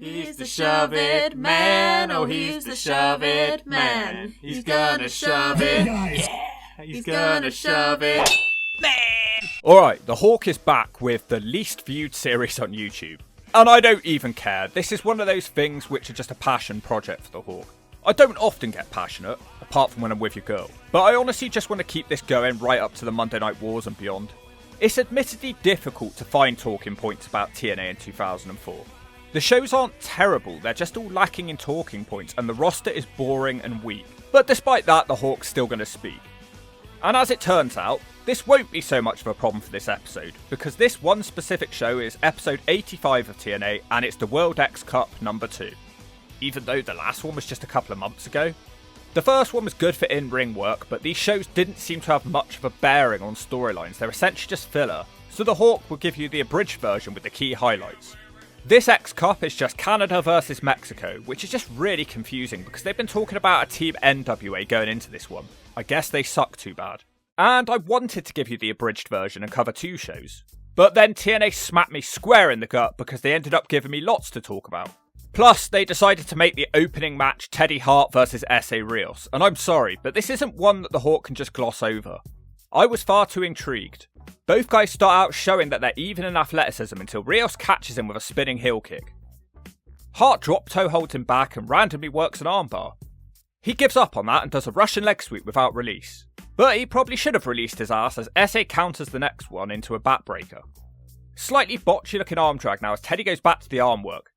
He's the shove-it man, oh he's the shove-it man. He's gonna shove it, yeah, he's gonna shove it, man. Alright, the Hawk is back with the least viewed series on YouTube. And I don't even care, this is one of those things which are just a passion project for the Hawk. I don't often get passionate, apart from when I'm with your girl, but I honestly just want to keep this going right up to the Monday Night Wars and beyond. It's admittedly difficult to find talking points about TNA in 2004. The shows aren't terrible, they're just all lacking in talking points and the roster is boring and weak. But despite that, the Hawk's still going to speak. And as it turns out, this won't be so much of a problem for this episode, because this one specific show is episode 85 of TNA and it's the World X Cup number 2. Even though the last one was just a couple of months ago. The first one was good for in-ring work, but these shows didn't seem to have much of a bearing on storylines, they're essentially just filler, so the Hawk will give you the abridged version with the key highlights. This X Cup is just Canada versus Mexico, which is just really confusing because they've been talking about a Team NWA going into this one. I guess they suck too bad. And I wanted to give you the abridged version and cover 2 shows. But then TNA smacked me square in the gut because they ended up giving me lots to talk about. Plus, they decided to make the opening match Teddy Hart versus S.A. Rios, and I'm sorry, but this isn't one that the Hawk can just gloss over. I was far too intrigued. Both guys start out showing that they're even in athleticism until Rios catches him with a spinning heel kick. Hart drop toe holds him back and randomly works an armbar. He gives up on that and does a Russian leg sweep without release. But he probably should have released his ass as S.A. counters the next one into a backbreaker. Slightly botchy looking arm drag now as Teddy goes back to the arm work.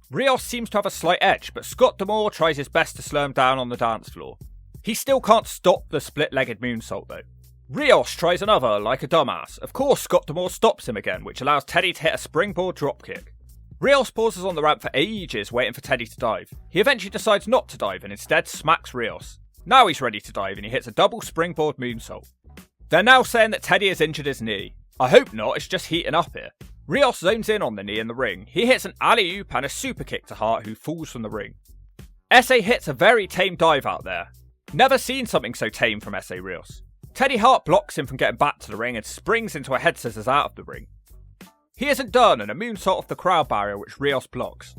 Rios seems to have a slight edge, but Scott D'Amore tries his best to slow him down on the dance floor. He still can't stop the split-legged moonsault though. Rios tries another, like a dumbass. Of course, Scott D'Amore stops him again, which allows Teddy to hit a springboard dropkick. Rios pauses on the ramp for ages, waiting for Teddy to dive. He eventually decides not to dive and instead smacks Rios. Now he's ready to dive and he hits a double springboard moonsault. They're now saying that Teddy has injured his knee. I hope not, it's just heating up here. Rios zones in on the knee in the ring. He hits an alley-oop and a super kick to Hart, who falls from the ring. S.A. hits a very tame dive out there. Never seen something so tame from S.A. Rios. Teddy Hart blocks him from getting back to the ring and springs into a head scissors out of the ring. He isn't done and a moonsault off the crowd barrier which Rios blocks.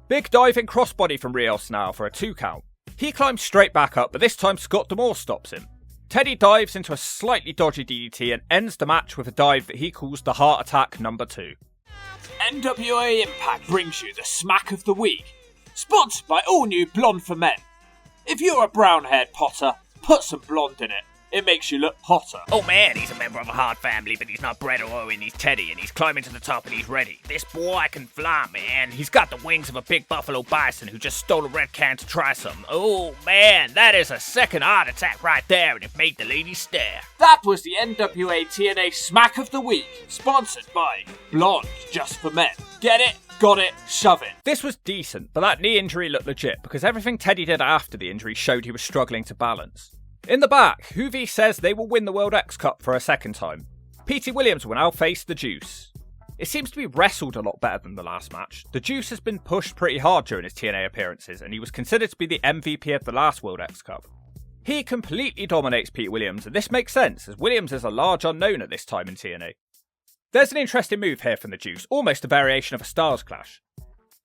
Big diving crossbody from Rios now for a 2 count. He climbs straight back up, but this time Scott D'Amore stops him. Teddy dives into a slightly dodgy DDT and ends the match with a dive that he calls the Heart Attack number 2. NWA Impact brings you the Smack of the Week, sponsored by all new Blonde for Men. If you're a brown-haired Potter, put some blonde in it. It makes you look hotter. Oh man, he's a member of a Hart family, but he's not Brett or Owen, he's Teddy, and he's climbing to the top and he's ready. This boy can fly, man. He's got the wings of a big buffalo bison who just stole a red can to try something. Oh man, that is a second heart attack right there, and it made the ladies stare. That was the NWA TNA Smack of the Week, sponsored by Blonde Just for Men. Get it? Got it? Shove it. This was decent, but that knee injury looked legit because everything Teddy did after the injury showed he was struggling to balance. In the back, Hoovy says they will win the World X Cup for a second time. Petey Williams will now face the Juice. It seems to be wrestled a lot better than the last match. The Juice has been pushed pretty hard during his TNA appearances, and he was considered to be the MVP of the last World X Cup. He completely dominates Pete Williams, and this makes sense, as Williams is a large unknown at this time in TNA. There's an interesting move here from the Juice, almost a variation of a Stars Clash.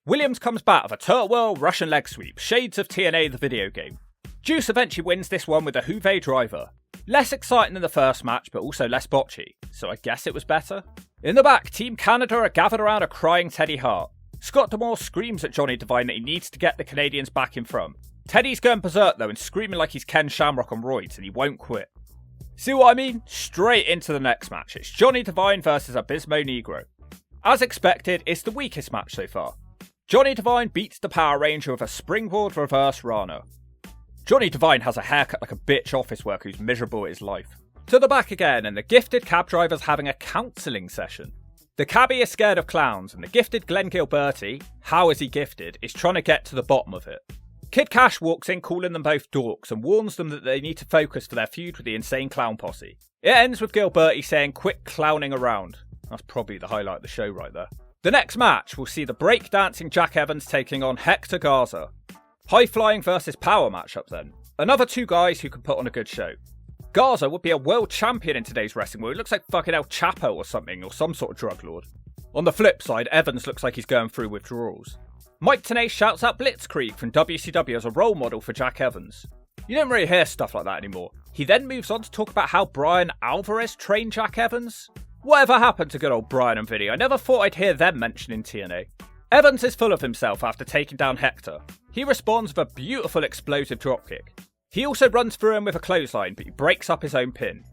Williams comes back with a turtle whirl Russian leg sweep, shades of TNA the video game. Juice eventually wins this one with a Juve driver. Less exciting than the first match, but also less botchy, so I guess it was better. In the back, Team Canada are gathered around a crying Teddy Hart. Scott D'Amore screams at Johnny Devine that he needs to get the Canadians back in front. Teddy's going berserk though and screaming like he's Ken Shamrock on roids and he won't quit. See what I mean? Straight into the next match. It's Johnny Devine versus Abismo Negro. As expected, it's the weakest match so far. Johnny Devine beats the Power Ranger with a springboard reverse Rana. Johnny Devine has a haircut like a bitch office worker who's miserable at his life. To the back again, and the gifted cab driver's having a counselling session. The cabbie is scared of clowns, and the gifted Glen Gilberti, how is he gifted, is trying to get to the bottom of it. Kid Kash walks in calling them both dorks and warns them that they need to focus for their feud with the Insane Clown Posse. It ends with Gilberti saying quit clowning around. That's probably the highlight of the show right there. The next match will see the break-dancing Jack Evans taking on Hector Garza. High-flying versus power matchup then. Another 2 guys who can put on a good show. Garza would be a world champion in today's wrestling world. He looks like fucking El Chapo or something, or some sort of drug lord. On the flip side, Evans looks like he's going through withdrawals. Mike Tenay shouts out Blitzkrieg from WCW as a role model for Jack Evans. You don't really hear stuff like that anymore. He then moves on to talk about how Brian Alvarez trained Jack Evans. Whatever happened to good old Brian and Vinny? I never thought I'd hear them mentioning TNA. Evans is full of himself after taking down Hector. He responds with a beautiful explosive dropkick. He also runs through him with a clothesline, but he breaks up his own pin.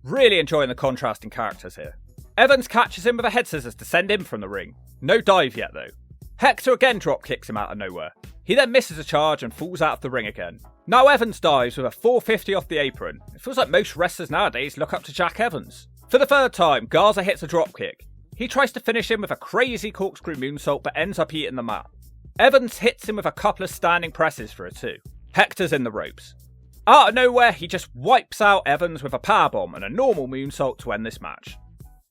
Really enjoying the contrasting characters here. Evans catches him with a head scissors to send him from the ring. No dive yet though. Hector again dropkicks him out of nowhere. He then misses a charge and falls out of the ring again. Now Evans dives with a 450 off the apron. It feels like most wrestlers nowadays look up to Jack Evans. For the third time, Garza hits a dropkick. He tries to finish him with a crazy corkscrew moonsault but ends up eating the mat. Evans hits him with a couple of standing presses for a 2. Hector's in the ropes. Out of nowhere, he just wipes out Evans with a powerbomb and a normal moonsault to end this match.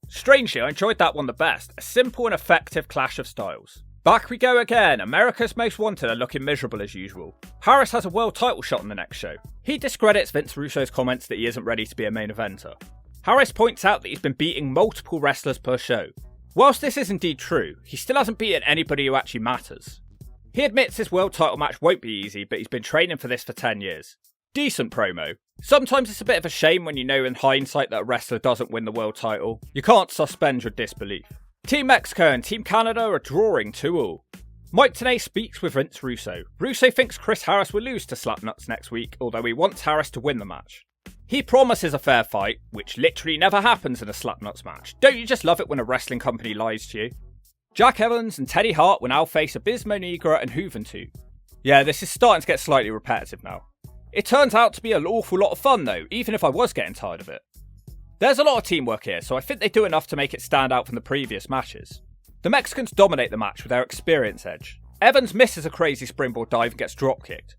Strangely, I enjoyed that one the best, a simple and effective clash of styles. Back we go again, America's Most Wanted are looking miserable as usual. Harris has a world title shot in the next show. He discredits Vince Russo's comments that he isn't ready to be a main eventer. Harris points out that he's been beating multiple wrestlers per show. Whilst this is indeed true, he still hasn't beaten anybody who actually matters. He admits his world title match won't be easy, but he's been training for this for 10 years. Decent promo. Sometimes it's a bit of a shame when you know in hindsight that a wrestler doesn't win the world title. You can't suspend your disbelief. Team Mexico and Team Canada are drawing 2-2. Mike Tenay speaks with Vince Russo. Russo thinks Chris Harris will lose to Slapnuts next week, although he wants Harris to win the match. He promises a fair fight, which literally never happens in a Slapnuts match. Don't you just love it when a wrestling company lies to you? Jack Evans and Teddy Hart will now face Abismo Negra and Juventud. Yeah, this is starting to get slightly repetitive now. It turns out to be an awful lot of fun though, even if I was getting tired of it. There's a lot of teamwork here, so I think they do enough to make it stand out from the previous matches. The Mexicans dominate the match with their experience edge. Evans misses a crazy springboard dive and gets dropkicked.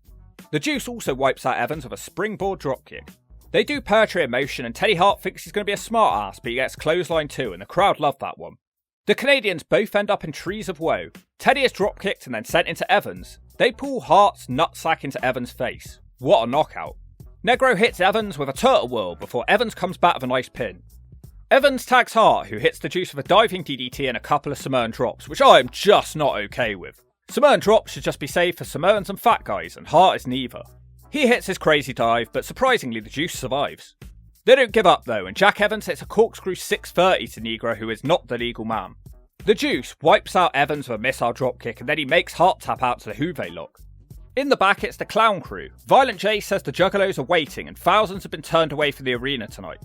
The Juice also wipes out Evans with a springboard dropkick. They do poetry in motion and Teddy Hart thinks he's going to be a smart ass, but he gets clothesline too and the crowd love that one. The Canadians both end up in trees of woe. Teddy is dropkicked and then sent into Evans. They pull Hart's nutsack into Evans' face. What a knockout. Negro hits Evans with a turtle whirl before Evans comes back with a nice pin. Evans tags Hart, who hits the Juice with a diving DDT and a couple of Samoan drops, which I am just not okay with. Samoan drops should just be saved for Samoans and fat guys, and Hart is neither. He hits his crazy dive, but surprisingly the Juice survives. They don't give up though, and Jack Evans hits a corkscrew 630 to Negro, who is not the legal man. The Juice wipes out Evans with a missile dropkick, and then he makes Hart tap out to the Juve lock. In the back, it's the Clown Crew. Violent J says the Juggalos are waiting and thousands have been turned away from the arena tonight.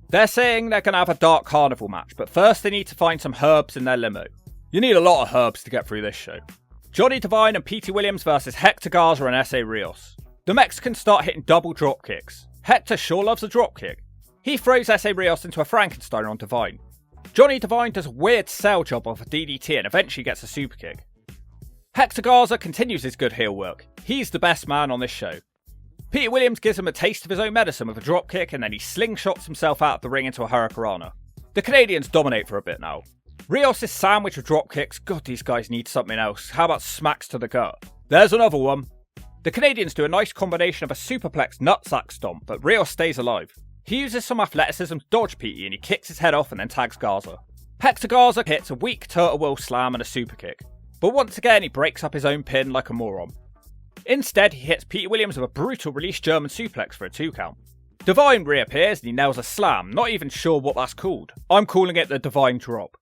They're saying they're going to have a Dark Carnival match, but first they need to find some herbs in their limo. You need a lot of herbs to get through this show. Johnny Devine and Petey Williams versus Hector Garza and S.A. Rios. The Mexicans start hitting double drop kicks. Hector sure loves a drop kick. He throws S.A. Rios into a Frankenstein on Devine. Johnny Devine does a weird sell job of a DDT and eventually gets a super kick. Hector Garza continues his good heel work. He's the best man on this show. Peter Williams gives him a taste of his own medicine with a dropkick and then he slingshots himself out of the ring into a hurricanrana. The Canadians dominate for a bit now. Rios is sandwiched with dropkicks. God, these guys need something else. How about smacks to the gut? There's another one. The Canadians do a nice combination of a superplex nutsack stomp, but Rios stays alive. He uses some athleticism to dodge Petey and he kicks his head off and then tags Garza. Hector Garza hits a weak turtle whirl slam and a super kick. But once again, he breaks up his own pin like a moron. Instead, he hits Peter Williams with a brutal release German suplex for a 2 count. Devine reappears and he nails a slam, not even sure what that's called. I'm calling it the Devine drop.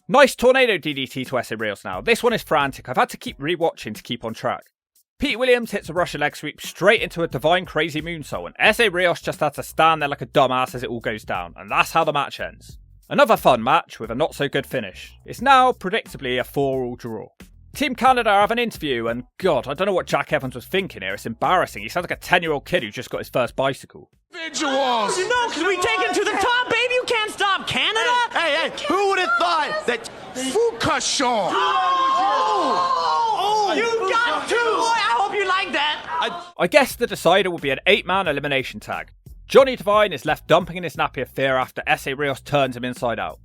Nice tornado DDT to S.A. Rios now. This one is frantic. I've had to keep rewatching to keep on track. Peter Williams hits a Russian leg sweep straight into a Devine crazy moonsault and S.A. Rios just had to stand there like a dumbass as it all goes down, and that's how the match ends. Another fun match with a not so good finish. It's now, predictably, a 4-all draw. Team Canada have an interview and, God, I don't know what Jack Evans was thinking here. It's embarrassing. He sounds like a 10-year-old kid who just got his first bicycle. Individuals! No, because we take it to the top, baby. You can't stop Canada. Hey, who would have thought that Fukashon? Oh, you got two. Boy, I hope you like that. I guess the decider will be an 8-man elimination tag. Johnny Devine is left dumping in his nappy of fear after S.A. Rios turns him inside out.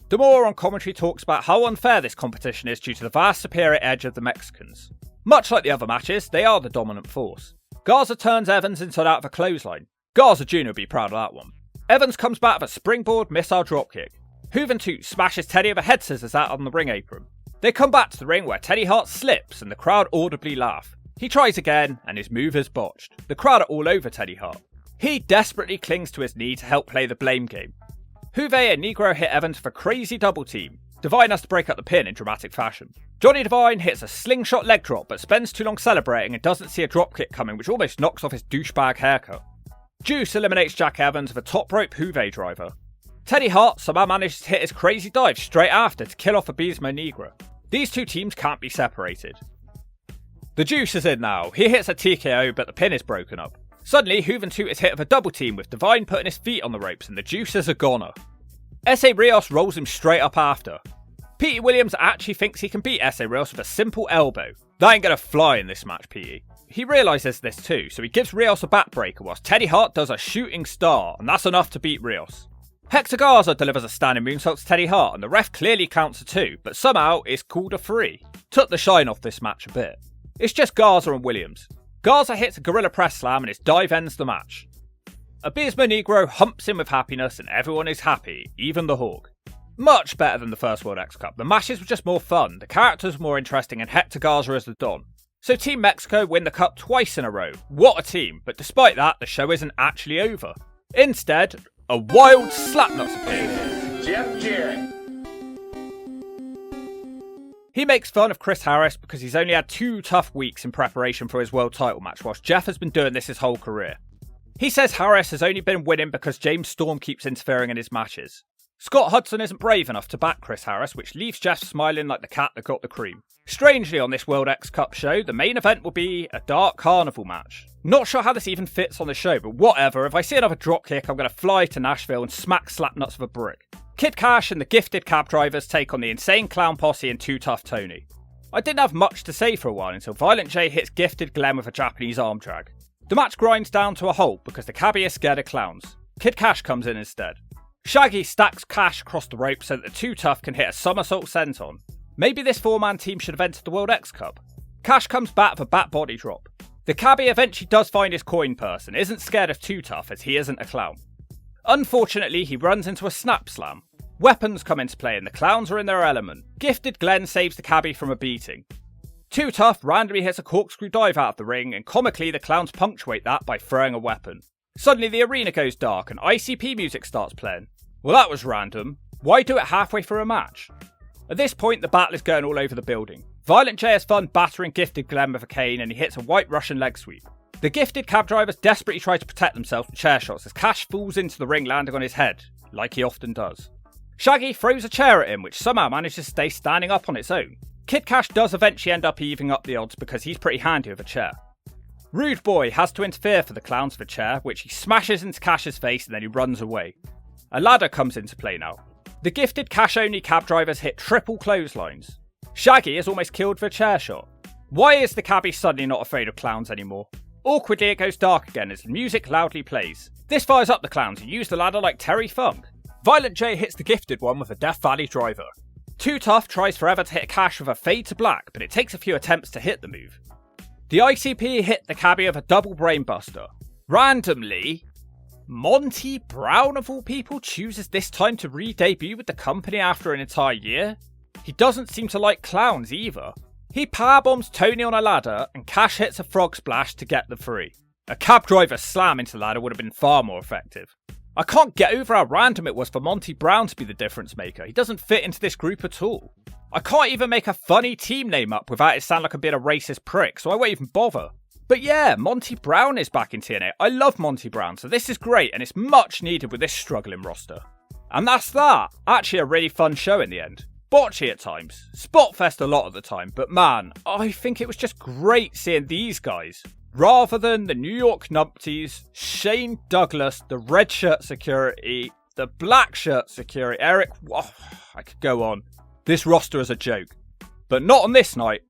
Demore on commentary talks about how unfair this competition is due to the vast superior edge of the Mexicans. Much like the other matches, they are the dominant force. Garza turns Evans inside out of a clothesline. Garza Jr. would be proud of that one. Evans comes back with a springboard missile dropkick. Juventud smashes Teddy with a head scissors out on the ring apron. They come back to the ring where Teddy Hart slips and the crowd audibly laugh. He tries again and his move is botched. The crowd are all over Teddy Hart. He desperately clings to his knee to help play the blame game. Juve and Negro hit Evans for a crazy double team. Divine has to break up the pin in dramatic fashion. Johnny Divine hits a slingshot leg drop but spends too long celebrating and doesn't see a dropkick coming, which almost knocks off his douchebag haircut. Juice eliminates Jack Evans with a top rope Juve driver. Teddy Hart somehow manages to hit his crazy dive straight after to kill off Abismo Negro. These two teams can't be separated. The Juice is in now. He hits a TKO but the pin is broken up. Suddenly, Juventud is hit with a double team with Divine putting his feet on the ropes and the Juice is a goner. S.A. Rios rolls him straight up after. Petey Williams actually thinks he can beat S.A. Rios with a simple elbow. That ain't gonna fly in this match, Petey. He realises this too, so he gives Rios a backbreaker whilst Teddy Hart does a shooting star, and that's enough to beat Rios. Hector Garza delivers a standing moonsault to Teddy Hart, and the ref clearly counts a 2, but somehow it's called a 3. Took the shine off this match a bit. It's just Garza and Williams. Garza hits a gorilla press slam and his dive ends the match. Abismo Negro humps in with happiness and everyone is happy, even the Hawk. Much better than the first World X Cup. The matches were just more fun, the characters were more interesting and Hector Garza is the Don. So Team Mexico win the cup twice in a row. What a team, but despite that, the show isn't actually over. Instead, a wild slapnuts appears. Jeff Jarrett. He makes fun of Chris Harris because he's only had 2 tough weeks in preparation for his world title match, whilst Jeff has been doing this his whole career. He says Harris has only been winning because James Storm keeps interfering in his matches. Scott Hudson isn't brave enough to back Chris Harris, which leaves Jeff smiling like the cat that got the cream. Strangely, on this World X Cup show, the main event will be a Dark Carnival match. Not sure how this even fits on the show, but whatever, if I see another dropkick, I'm going to fly to Nashville and smack Slapnuts with a brick. Kid Kash and the Gifted Cab Drivers take on the Insane Clown Posse and Too Tough Tony. I didn't have much to say for a while until Violent J hits Gifted Glenn with a Japanese arm drag. The match grinds down to a halt because the cabbie is scared of clowns. Kid Kash comes in instead. Shaggy stacks Kash across the rope so that the Too Tough can hit a somersault senton. Maybe this 4-man team should have entered the World X Cup. Kash comes back with a bat body drop. The cabbie eventually does find his coin purse and isn't scared of Too Tough as he isn't a clown. Unfortunately, he runs into a snap slam. Weapons come into play and the clowns are in their element. Gifted Glenn saves the cabbie from a beating. Too Tough randomly hits a corkscrew dive out of the ring and comically the clowns punctuate that by throwing a weapon. Suddenly the arena goes dark and ICP music starts playing. Well, that was random. Why do it halfway through a match? At this point, the battle is going all over the building. Violent J has fun battering Gifted Glenn with a cane and he hits a white Russian leg sweep. The Gifted Cab Drivers desperately try to protect themselves with chair shots as Kash falls into the ring landing on his head, like he often does. Shaggy throws a chair at him which somehow manages to stay standing up on its own. Kid Kash does eventually end up evening up the odds because he's pretty handy with a chair. Rude Boy has to interfere for the clowns with a chair, which he smashes into Kash's face and then he runs away. A ladder comes into play now. The Gifted Cash-only cab drivers hit triple clotheslines. Shaggy is almost killed for a chair shot. Why is the cabbie suddenly not afraid of clowns anymore? Awkwardly it goes dark again as the music loudly plays. This fires up the clowns who use the ladder like Terry Funk. Violent J hits the Gifted one with a Death Valley driver. Too Tough tries forever to hit Kash with a fade to black, but it takes a few attempts to hit the move. The ICP hit the cabbie with a double brainbuster. Randomly, Monty Brown of all people chooses this time to re-debut with the company after an entire year. He doesn't seem to like clowns either. He powerbombs Tony on a ladder and Kash hits a frog splash to get the free. A cab driver slam into the ladder would have been far more effective. I can't get over how random it was for Monty Brown to be the difference maker. He doesn't fit into this group at all. I can't even make a funny team name up without it sound like I'm being a racist prick, so I won't even bother. But yeah, Monty Brown is back in TNA. I love Monty Brown, so this is great and it's much needed with this struggling roster. And that's that. Actually a really fun show in the end. Botchy at times, Spotfest a lot of the time, but man, I think it was just great seeing these guys. Rather than the New York Numpties, Shane Douglas, the red shirt security, the black shirt security, Eric, I could go on. This roster is a joke. But not on this night.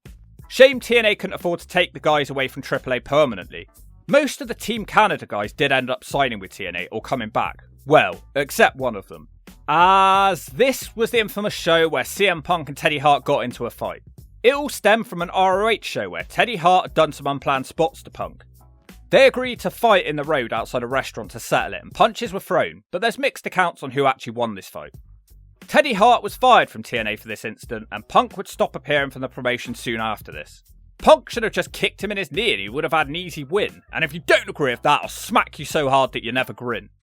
Shame TNA couldn't afford to take the guys away from AAA permanently. Most of the Team Canada guys did end up signing with TNA or coming back. Well, except one of them. As this was the infamous show where CM Punk and Teddy Hart got into a fight. It all stemmed from an ROH show where Teddy Hart had done some unplanned spots to Punk. They agreed to fight in the road outside a restaurant to settle it and punches were thrown, but there's mixed accounts on who actually won this fight. Teddy Hart was fired from TNA for this incident, and Punk would stop appearing from the promotion soon after this. Punk should have just kicked him in his knee and he would have had an easy win, and if you don't agree with that, I'll smack you so hard that you never grin.